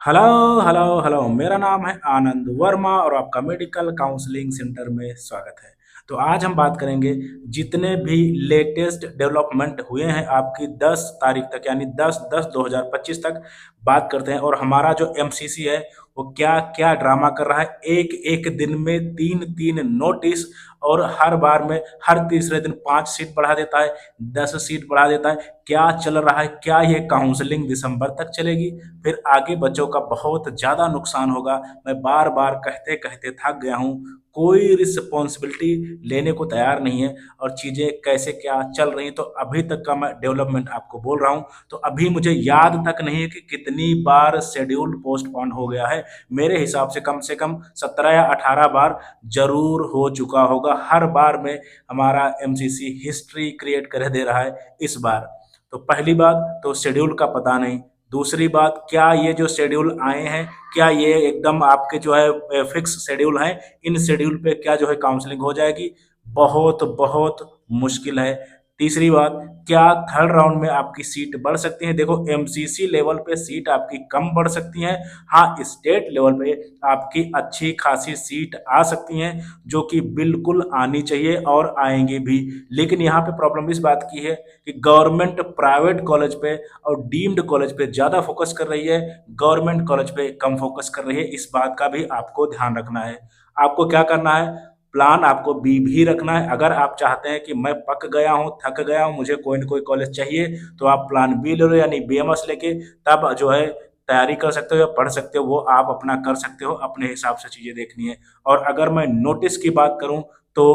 Hello hello hello, मेरा नाम है आनंद वर्मा और आपका मेडिकल काउंसलिंग सेंटर में स्वागत है। तो आज हम बात करेंगे जितने भी लेटेस्ट डेवलपमेंट हुए हैं आपकी 10 तारीख तक, यानी 10/10/2025 तक बात करते हैं। और हमारा जो एमसीसी है वो क्या क्या ड्रामा कर रहा है, एक एक दिन में तीन तीन नोटिस, और हर बार में हर तीसरे दिन 5 सीट बढ़ा देता है, 10 सीट बढ़ा देता है। क्या चल रहा है? क्या ये काउंसलिंग दिसंबर तक चलेगी? फिर आगे बच्चों का बहुत ज़्यादा नुकसान होगा। मैं बार-बार कहते-कहते थक गया हूँ, कोई रिस्पॉन्सिबिलिटी लेने को तैयार नहीं है और चीज़ें कैसे क्या चल रही हैं। तो अभी तक का मैं डेवलपमेंट आपको बोल रहा हूँ, तो अभी मुझे याद तक नहीं है कि कितनी बार शेड्यूल पोस्टपोन हो गया है। मेरे हिसाब से कम 17 या 18 बार ज़रूर हो चुका होगा। हर बार में हमारा एमसीसी हिस्ट्री क्रिएट कर दे रहा है इस बार। तो पहली बात तो शेड्यूल का पता नहीं। दूसरी बात, क्या ये जो शेड्यूल आए हैं, क्या ये एकदम आपके जो है फिक्स शेड्यूल हैं? इन शेड्यूल पे क्या जो है काउंसलिंग हो जाएगी? बहुत बहुत मुश्किल है। तीसरी बात, क्या थर्ड राउंड में आपकी सीट बढ़ सकती है? देखो, एमसीसी लेवल पे सीट आपकी कम बढ़ सकती हैं। हाँ, स्टेट लेवल पे आपकी अच्छी खासी सीट आ सकती हैं, जो कि बिल्कुल आनी चाहिए और आएंगी भी। लेकिन यहाँ पे प्रॉब्लम इस बात की है कि गवर्नमेंट प्राइवेट कॉलेज पे और डीम्ड कॉलेज पे ज़्यादा फोकस कर रही है, गवर्नमेंट कॉलेज पे कम फोकस कर रही है। इस बात का भी आपको ध्यान रखना है। आपको क्या करना है? प्लान आपको बी भी रखना है। अगर आप चाहते हैं कि मैं पक गया हूँ, थक गया हूँ, मुझे कोई ना कोई कॉलेज चाहिए, तो आप प्लान बी ले लो, यानी बीएमएस लेके तब जो है तैयारी कर सकते हो या पढ़ सकते हो। वो आप अपना कर सकते हो, अपने हिसाब से चीज़ें देखनी है। और अगर मैं नोटिस की बात करूँ तो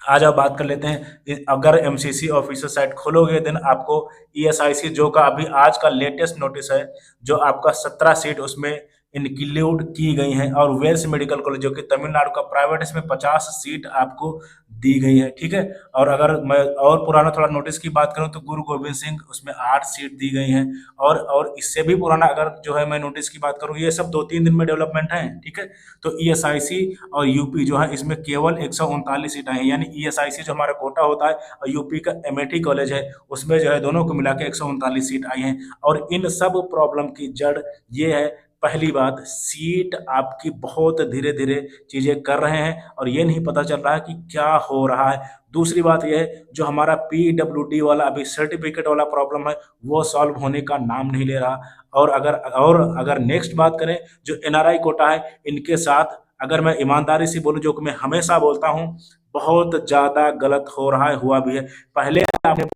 आज आप बात कर लेते हैं। अगर एमसीसी ऑफिशियल साइट खोलोगे देन आपको ईएसआईसी जो का अभी आज का लेटेस्ट नोटिस है, जो आपका 17 सीट उसमें इंक्लूड की गई हैं। और वेल्स मेडिकल कॉलेज जो कि तमिलनाडु का प्राइवेट, इसमें 50 सीट आपको दी गई है, ठीक है। और अगर मैं और पुराना थोड़ा नोटिस की बात करूं तो गुरु गोविंद सिंह, उसमें 8 सीट दी गई हैं। और इससे भी पुराना अगर जो है मैं नोटिस की बात करूं, ये सब 2-3 दिन में डेवलपमेंट है, ठीक है। तो ईएसआईसी और यूपी जो है इसमें केवल 139 सीट आई हैं, यानी ईएसआईसी जो हमारा कोटा होता है और यूपी का एमेठी कॉलेज है, उसमें जो है दोनों को मिला के 139 सीट आई हैं। और इन सब प्रॉब्लम की जड़ ये है, पहली बात, सीट आपकी बहुत धीरे धीरे चीजें कर रहे हैं और ये नहीं पता चल रहा है कि क्या हो रहा है। दूसरी बात यह है, जो हमारा पीडब्ल्यूडी वाला अभी सर्टिफिकेट वाला प्रॉब्लम है, वो सॉल्व होने का नाम नहीं ले रहा। और अगर नेक्स्ट बात करें, जो एनआरआई कोटा है, इनके साथ अगर मैं ईमानदारी से बोलूं, जो कि मैं हमेशा बोलता हूं, बहुत ज्यादा गलत हो रहा है, हुआ भी है। पहले आपने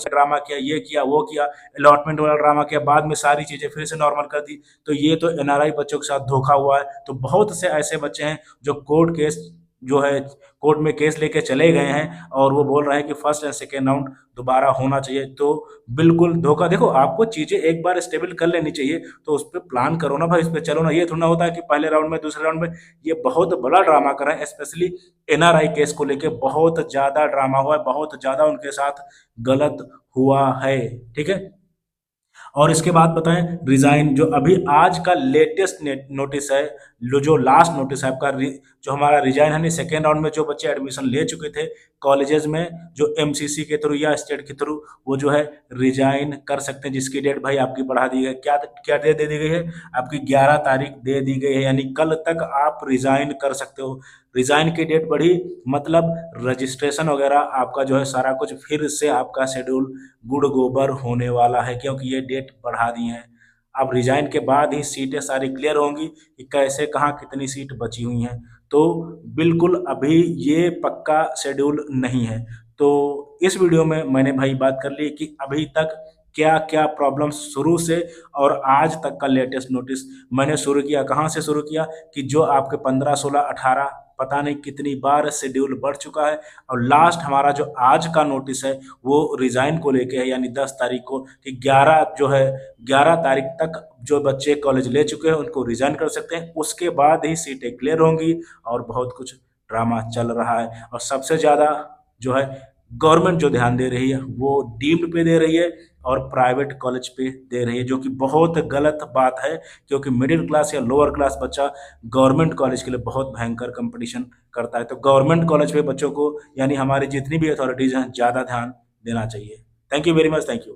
ड्रामा किया, ये किया, वो किया, अलॉटमेंट वाला ड्रामा किया, बाद में सारी चीजें फिर से नॉर्मल कर दी। तो ये तो एनआरआई बच्चों के साथ धोखा हुआ है। तो बहुत से ऐसे बच्चे हैं जो कोर्ट केस जो है कोर्ट में केस लेके चले गए हैं और वो बोल रहे हैं कि फर्स्ट एंड सेकेंड राउंड दोबारा होना चाहिए। तो बिल्कुल धोखा। देखो, आपको चीजें एक बार स्टेबल कर लेनी चाहिए, तो उस पर प्लान करो ना भाई, इस पर चलो ना। ये थोड़ा ना होता है कि पहले राउंड में, दूसरे राउंड में। ये बहुत बड़ा ड्रामा कर रहे हैं, स्पेशली एनआरआई केस को लेके बहुत ज्यादा ड्रामा हुआ है, बहुत ज्यादा उनके साथ गलत हुआ है, ठीक है। और इसके बाद बताएं, रिजाइन जो अभी आज का लेटेस्ट नोटिस है, जो लास्ट नोटिस है आपका, जो हमारा रिजाइन है, सेकेंड राउंड में जो बच्चे एडमिशन ले चुके थे कॉलेजेस में, जो एमसीसी के थ्रू या स्टेट के थ्रू, वो जो है रिजाइन कर सकते हैं, जिसकी डेट भाई आपकी बढ़ा दी गई। क्या क्या डेट दे दी गई है आपकी? 11 तारीख दे दी गई है, यानी कल तक आप रिजाइन कर सकते हो। रिजाइन की डेट बढ़ी मतलब रजिस्ट्रेशन वगैरह आपका जो है सारा कुछ फिर से आपका शेड्यूल गुड़ गोबर होने वाला है, क्योंकि ये डेट बढ़ा दी है। अब रिजाइन के बाद ही सीटें सारी क्लियर होंगी कि कैसे कहाँ कितनी सीट बची हुई हैं। तो बिल्कुल अभी ये पक्का शेड्यूल नहीं है। तो इस वीडियो में मैंने भाई बात कर ली कि अभी तक क्या क्या प्रॉब्लम शुरू से और आज तक का लेटेस्ट नोटिस मैंने शुरू किया। कहाँ से शुरू किया कि जो आपके 15, 16, 18 पता नहीं कितनी बार शेड्यूल बढ़ चुका है। और लास्ट हमारा जो आज का नोटिस है वो रिजाइन को लेके है, यानी 10 तारीख को, कि 11 जो है 11 तारीख तक जो बच्चे कॉलेज ले चुके हैं उनको रिजाइन कर सकते हैं। उसके बाद ही सीटें क्लियर होंगी और बहुत कुछ ड्रामा चल रहा है। और सबसे ज़्यादा जो है गवर्नमेंट जो ध्यान दे रही है वो डीम्ड पे दे रही है और प्राइवेट कॉलेज पे दे रही है, जो कि बहुत गलत बात है। क्योंकि मिडिल क्लास या लोअर क्लास बच्चा गवर्नमेंट कॉलेज के लिए बहुत भयंकर कंपटीशन करता है। तो गवर्नमेंट कॉलेज पे बच्चों को, यानी हमारी जितनी भी अथॉरिटीज़ हैं, ज़्यादा ध्यान देना चाहिए। Thank you very much. Thank you.